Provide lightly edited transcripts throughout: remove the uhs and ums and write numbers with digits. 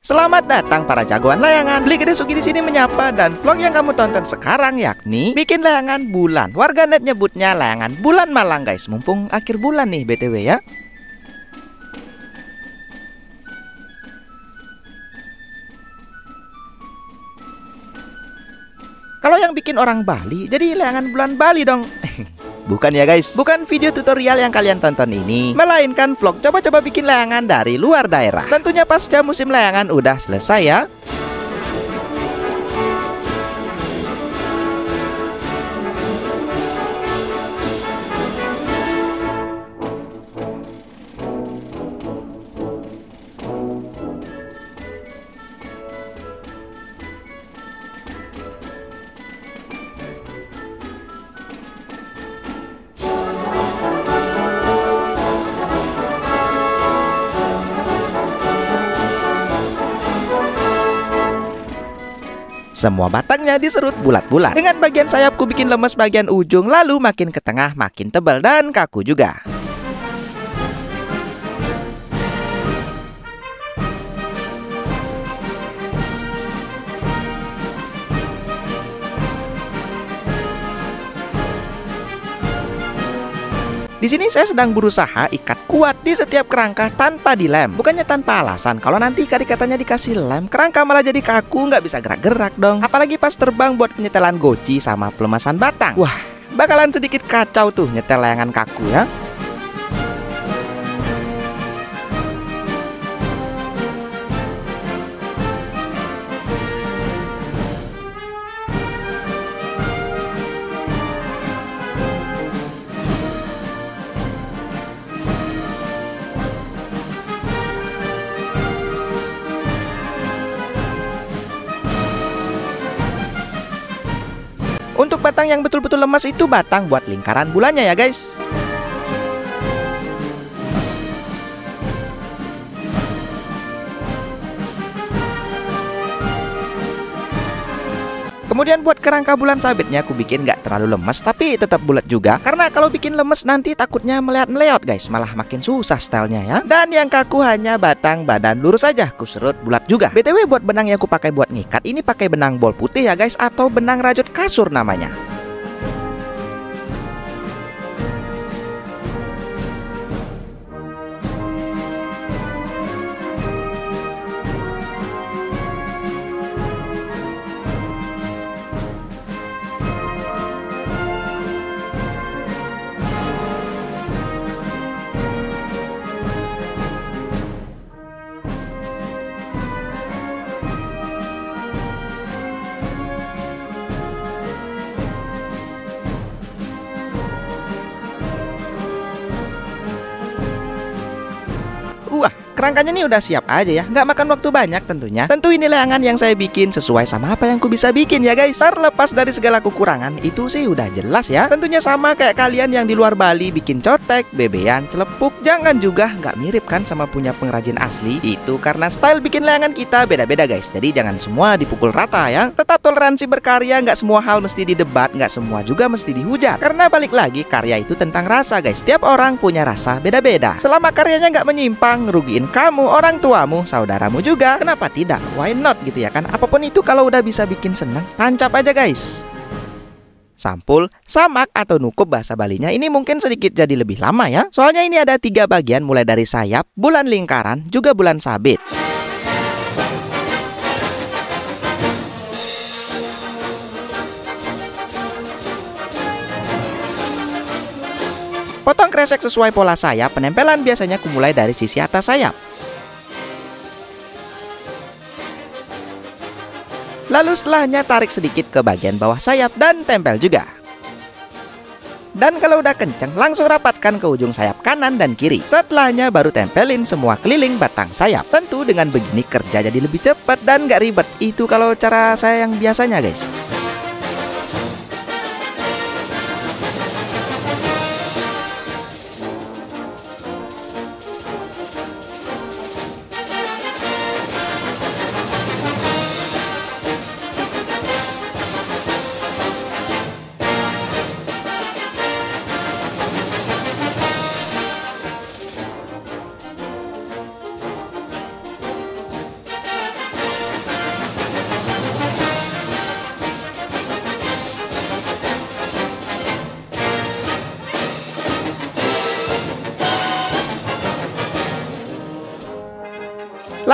Selamat datang para jagoan layangan. Beli Gede Sugi di sini menyapa, dan vlog yang kamu tonton sekarang yakni bikin layangan bulan. Warganet nyebutnya layangan bulan Malang guys. Mumpung akhir bulan nih BTW ya. Kalau yang bikin orang Bali, jadi layangan bulan Bali dong. Bukan ya guys, bukan video tutorial yang kalian tonton ini, melainkan vlog coba-coba bikin layangan dari luar daerah. Tentunya pasca musim layangan udah selesai ya. Semua batangnya diserut bulat-bulat. Dengan bagian sayapku bikin lemes bagian ujung, lalu makin ke tengah makin tebal dan kaku juga. Di sini saya sedang berusaha ikat kuat di setiap kerangka tanpa dilem. Bukannya tanpa alasan, kalau nanti ikat-ikatannya dikasih lem, kerangka malah jadi kaku, nggak bisa gerak-gerak dong. Apalagi pas terbang buat penyetelan goci sama pelemasan batang. Wah, bakalan sedikit kacau tuh nyetel layangan kaku ya. Untuk batang yang betul-betul lemas itu batang buat lingkaran bulannya ya guys. Kemudian buat kerangka bulan sabitnya aku bikin nggak terlalu lemes tapi tetap bulat juga. Karena kalau bikin lemes nanti takutnya meleot-meleot guys, malah makin susah stylenya ya. Dan yang kaku hanya batang badan lurus saja, aku serut bulat juga. BTW buat benang yang aku pakai buat ngikat ini pakai benang bol putih ya guys, atau benang rajut kasur namanya. Wah, kerangkanya ini udah siap aja ya, nggak makan waktu banyak tentunya. Tentu ini layangan yang saya bikin sesuai sama apa yang ku bisa bikin ya guys. Terlepas dari segala kekurangan, itu sih udah jelas ya. Tentunya sama kayak kalian yang di luar Bali bikin cotek, bebean, celepuk. Jangan juga nggak mirip kan sama punya pengrajin asli. Itu karena style bikin layangan kita beda-beda guys. Jadi jangan semua dipukul rata ya. Tetap toleransi berkarya, nggak semua hal mesti didebat, nggak semua juga mesti dihujat. Karena balik lagi, karya itu tentang rasa guys. Setiap orang punya rasa beda-beda. Selama karyanya nggak menyimpang, ngerugiin kamu, orang tuamu, saudaramu juga, kenapa tidak? Why not gitu ya kan? Apapun itu kalau udah bisa bikin seneng, tancap aja guys. Sampul, samak atau nukup bahasa Balinya ini mungkin sedikit jadi lebih lama ya. Soalnya ini ada 3 bagian mulai dari sayap, bulan lingkaran, juga bulan sabit. Potong kresek sesuai pola sayap, penempelan biasanya kumulai dari sisi atas sayap. Lalu setelahnya tarik sedikit ke bagian bawah sayap dan tempel juga. Dan kalau udah kenceng, langsung rapatkan ke ujung sayap kanan dan kiri. Setelahnya baru tempelin semua keliling batang sayap. Tentu dengan begini kerja jadi lebih cepat dan gak ribet. Itu kalau cara saya yang biasanya guys.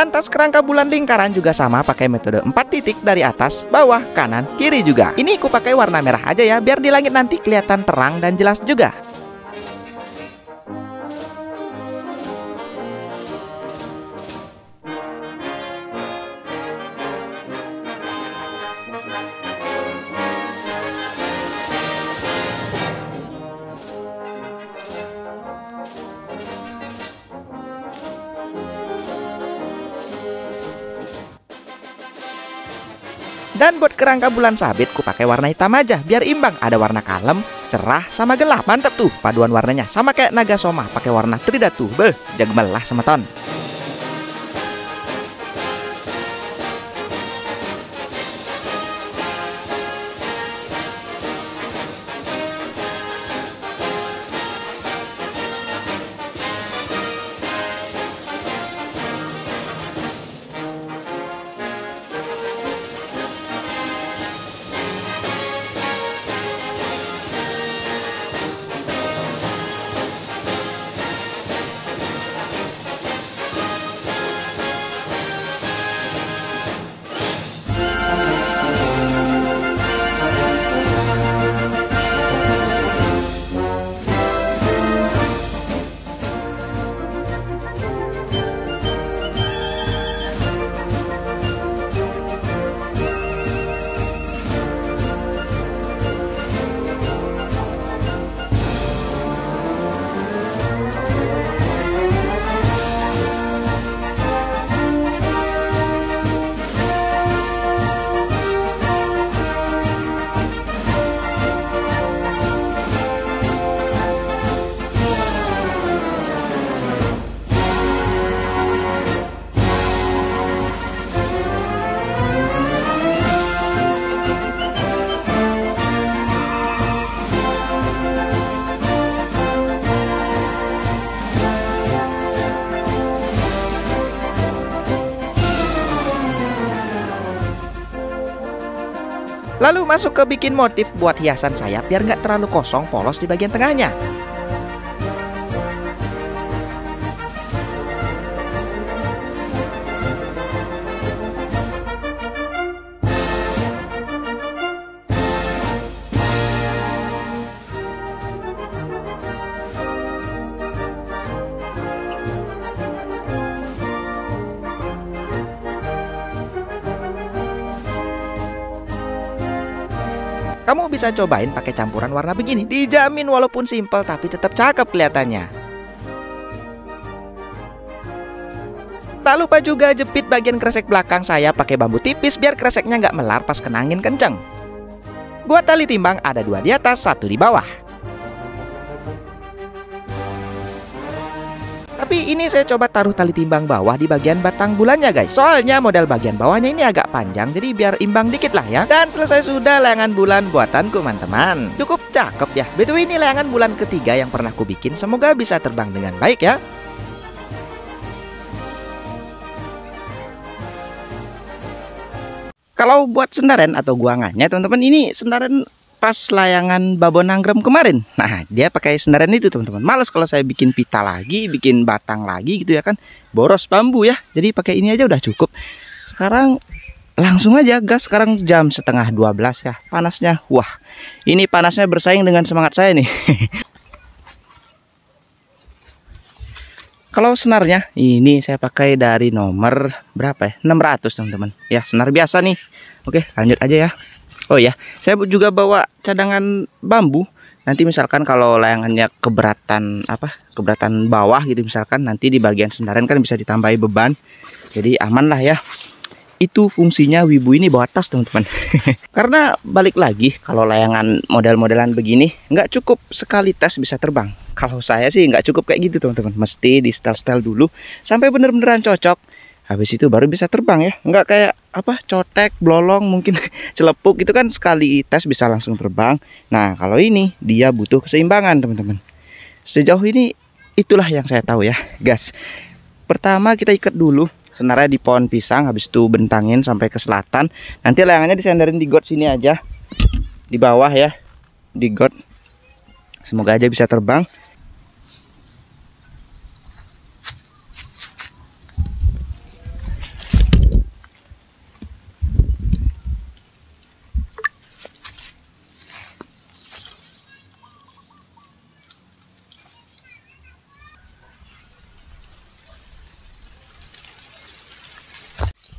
Lantas kerangka bulan lingkaran juga sama, pakai metode 4 titik dari atas, bawah, kanan, kiri juga. Ini ku pakai warna merah aja ya, biar di langit nanti kelihatan terang dan jelas juga. Dan buat kerangka bulan sabit ku pakai warna hitam aja biar imbang, ada warna kalem, cerah sama gelap. Mantap tuh paduan warnanya, sama kayak naga soma pakai warna tridatu. Beh, jagmelah sama ton. Lalu masuk ke bikin motif buat hiasan sayap biar nggak terlalu kosong polos di bagian tengahnya. Kamu bisa cobain pakai campuran warna begini, dijamin walaupun simple tapi tetap cakep kelihatannya. Tak lupa juga jepit bagian kresek belakang saya pakai bambu tipis biar kreseknya nggak melar pas kena angin kenceng. Buat tali timbang ada 2 di atas, 1 di bawah. Tapi ini saya coba taruh tali timbang bawah di bagian batang bulannya guys. Soalnya model bagian bawahnya ini agak panjang, jadi biar imbang dikit lah ya. Dan selesai sudah layangan bulan buatanku teman-teman. Cukup cakep ya. BTW ini layangan bulan ketiga yang pernah ku bikin. Semoga bisa terbang dengan baik ya. Kalau buat sendaran atau guangannya teman-teman, ini sendaran pas layangan babon anggrem kemarin. Nah, dia pakai sendaran itu teman-teman. Males kalau saya bikin pita lagi, bikin batang lagi gitu ya kan. Boros bambu ya. Jadi pakai ini aja udah cukup. Sekarang langsung aja gas. Sekarang jam setengah 12 ya. Panasnya, wah. Ini panasnya bersaing dengan semangat saya nih. Kalau senarnya ini saya pakai dari nomor berapa ya? 600 teman-teman. Ya, senar biasa nih. Oke, lanjut aja ya. Oh ya, saya juga bawa cadangan bambu. Nanti misalkan kalau layangannya keberatan keberatan bawah gitu misalkan, nanti di bagian sendaran kan bisa ditambahi beban. Jadi aman lah ya. Itu fungsinya Wibu ini bawa tas teman-teman. Karena balik lagi, kalau layangan model-modelan begini nggak cukup sekali tes bisa terbang. Kalau saya sih nggak cukup kayak gitu teman-teman. Mesti di setel-setel dulu sampai bener-beneran cocok. Habis itu baru bisa terbang ya. Nggak kayak cotek, blolong, mungkin celepuk itu kan sekali tes bisa langsung terbang. Nah kalau ini dia butuh keseimbangan teman-teman. Sejauh ini itulah yang saya tahu ya gas. Pertama kita ikat dulu senarnya di pohon pisang, habis itu bentangin sampai ke selatan. Nanti layangannya disandarin di got sini aja, di bawah ya, di got. Semoga aja bisa terbang.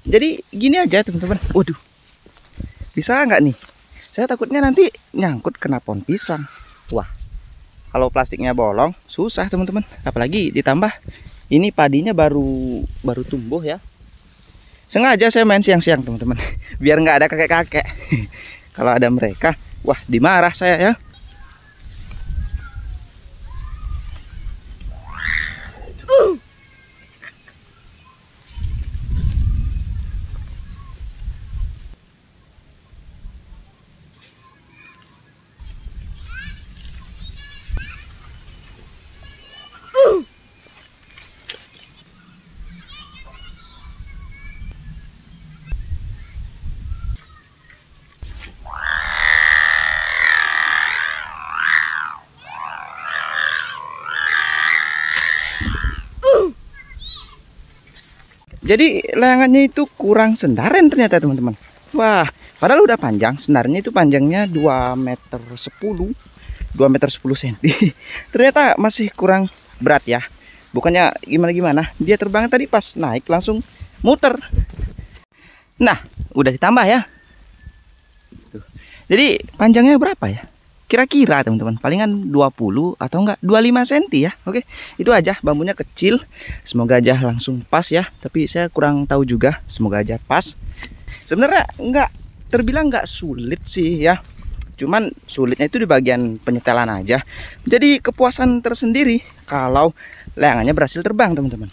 Jadi gini aja teman-teman. Waduh, bisa nggak nih? Saya takutnya nanti nyangkut kena pohon pisang. Wah, kalau plastiknya bolong susah teman-teman. Apalagi ditambah ini padinya baru tumbuh ya. Sengaja saya main siang-siang teman-teman, biar nggak ada kakek-kakek. Kalau ada mereka, wah dimarah saya ya. Jadi layangannya itu kurang sendaren ternyata teman-teman. Wah, padahal udah panjang. Senarnya itu panjangnya 2 meter 10, 2 meter 10 cm. Ternyata masih kurang berat ya. Bukannya gimana-gimana, dia terbang tadi pas naik langsung muter. Nah, udah ditambah ya. Jadi panjangnya berapa ya? Kira-kira teman-teman, palingan 20 atau enggak 25 cm ya. Oke, itu aja, bambunya kecil. Semoga aja langsung pas ya. Tapi saya kurang tahu juga, semoga aja pas. Sebenarnya terbilang nggak sulit sih ya. Cuman sulitnya itu di bagian penyetelan aja. Jadi kepuasan tersendiri kalau layangannya berhasil terbang teman-teman.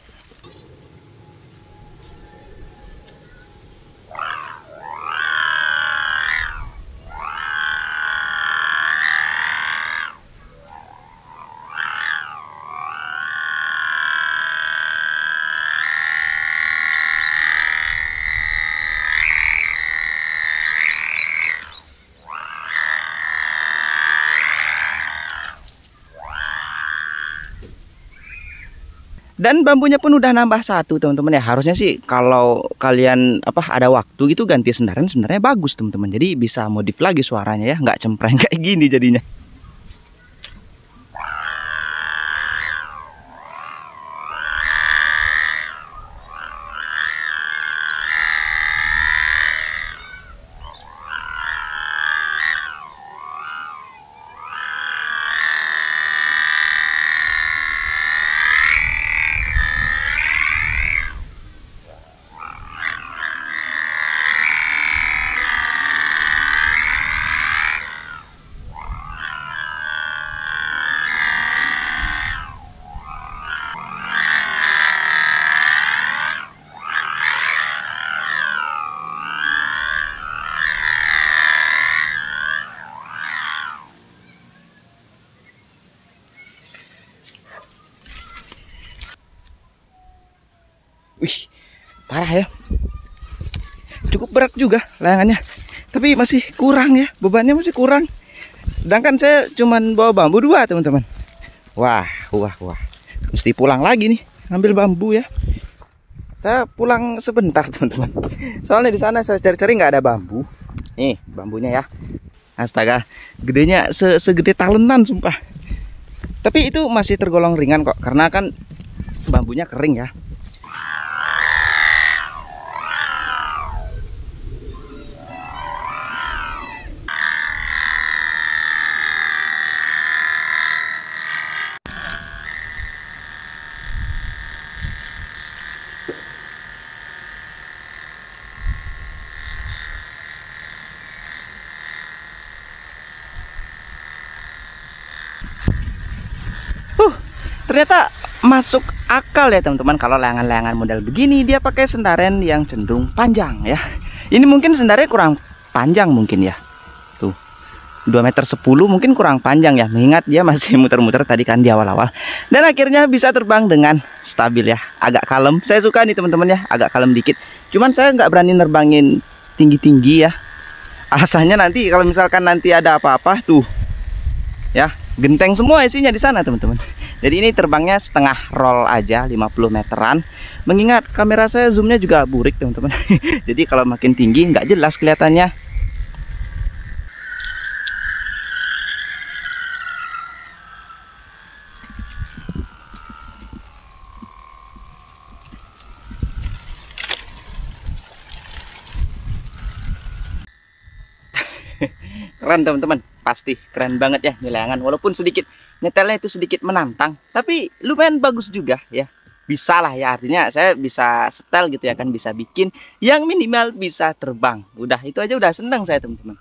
Dan bambunya pun udah nambah satu teman-teman ya. Harusnya sih kalau kalian ada waktu gitu ganti sendaran sebenarnya bagus teman-teman. Jadi bisa modif lagi suaranya ya, nggak cempreng kayak gini jadinya. Wih, parah ya. Cukup berat juga layangannya. Tapi masih kurang ya, bebannya masih kurang. Sedangkan saya cuman bawa bambu 2 teman-teman. Wah. Mesti pulang lagi nih, ambil bambu ya. Saya pulang sebentar teman-teman. Soalnya di sana saya cari-cari nggak ada bambu. Nih bambunya ya. Astaga, gedenya segede talenan sumpah. Tapi itu masih tergolong ringan kok, karena kan bambunya kering ya. Ternyata masuk akal ya teman-teman, kalau layangan-layangan model begini dia pakai sendaren yang cenderung panjang ya. Ini mungkin sendarnya kurang panjang mungkin ya. Tuh, 2 meter 10 mungkin kurang panjang ya, mengingat dia masih muter-muter tadi kan di awal-awal. Dan akhirnya bisa terbang dengan stabil ya, agak kalem. Saya suka nih teman-teman ya, agak kalem dikit. Cuman saya nggak berani nerbangin tinggi-tinggi ya. Alasannya nanti kalau misalkan nanti ada apa-apa tuh ya, genteng semua isinya di sana teman-teman. Jadi ini terbangnya setengah roll aja, 50 meteran. Mengingat kamera saya zoomnya juga burik teman-teman. Jadi kalau makin tinggi nggak jelas kelihatannya. Keren teman-teman, pasti keren banget ya ini layangan. Walaupun sedikit nyetelnya itu sedikit menantang, tapi lumayan bagus juga ya. Bisa lah ya, artinya saya bisa setel gitu ya kan, bisa bikin yang minimal bisa terbang. Udah itu aja udah senang saya teman-teman.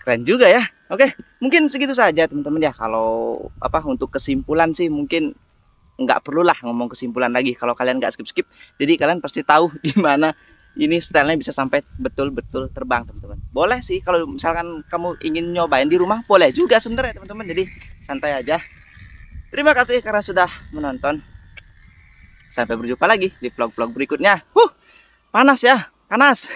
Keren juga ya. Oke, mungkin segitu saja teman-teman ya. Kalau untuk kesimpulan sih mungkin nggak perlulah ngomong kesimpulan lagi kalau kalian nggak skip-skip. Jadi kalian pasti tahu di mana ini stylenya bisa sampai betul-betul terbang teman-teman. Boleh sih kalau misalkan kamu ingin nyobain di rumah, boleh juga sebenarnya teman-teman. Jadi santai aja. Terima kasih karena sudah menonton. Sampai berjumpa lagi di vlog-vlog berikutnya. Panas ya, panas.